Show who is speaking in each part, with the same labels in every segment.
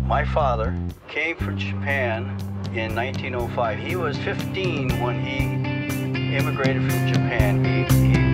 Speaker 1: My father came from Japan in 1905. He was 15 when he immigrated from Japan.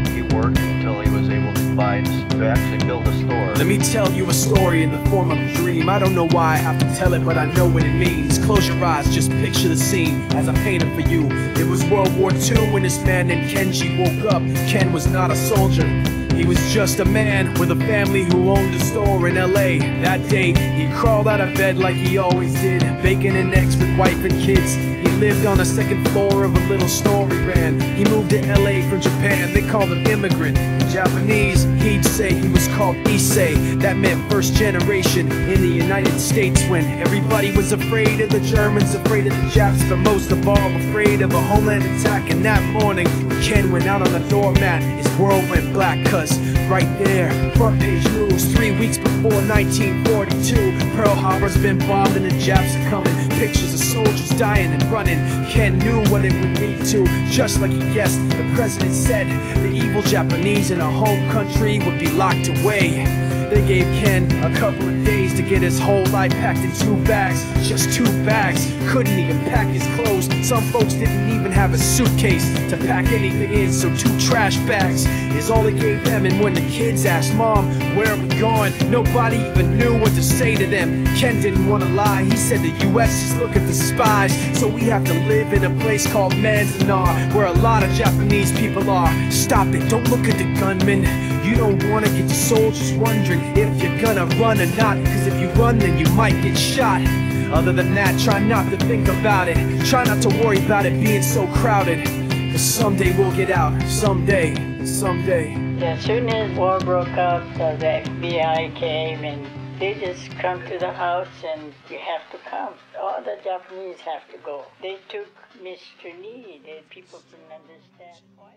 Speaker 1: He worked until he was able to actually build a store.
Speaker 2: Let me tell you a story in the form of a dream. I don't know why I have to tell it, but I know what it means. Close your eyes, just picture the scene as I paint it for you. It was World War II when this man named Kenji woke up. Ken was not a soldier. He was just a man with a family who owned a store in LA. That day, he crawled out of bed like he always did, bacon and eggs with wife and kids. He lived on the second floor of a little store he ran. He moved to LA from Japan, they called him immigrant. In Japanese, he'd say he was called Issei. That meant first generation in the United States, when everybody was afraid of the Germans, afraid of the Japs, but most of all afraid of a homeland attack. And that morning, when Ken went out on the doormat, his world went black, cause right there, front page news, 3 weeks before 1942, Pearl Harbor's been bombed and the Japs are coming. Pictures of soldiers dying and running. Ken knew what it would lead to, just like he guessed. The president said the evil Japanese in our home country would be locked away. They gave Ken a couple of days to get his whole life packed in 2 bags. Just 2 bags, couldn't even pack his clothes. Some folks didn't even have a suitcase to pack anything in, so 2 trash bags is all they gave them. And when the kids asked Mom, where are we going, nobody even knew what to say to them. Ken didn't want to lie, he said the US is looking for spies, so we have to live in a place called Manzanar, where a lot of Japanese people are. Stop it, don't look at the gunmen. You don't want to get the soldiers wondering if you're gonna run or not, cause if you run then you might get shot. Other than that, try not to think about it. Try not to worry about it being so crowded, cause someday we'll get out. Someday.
Speaker 3: As soon as war broke out, the FBI came and they just come to the house and you have to come. All the Japanese have to go. They took Mr. Nii. People couldn't understand why.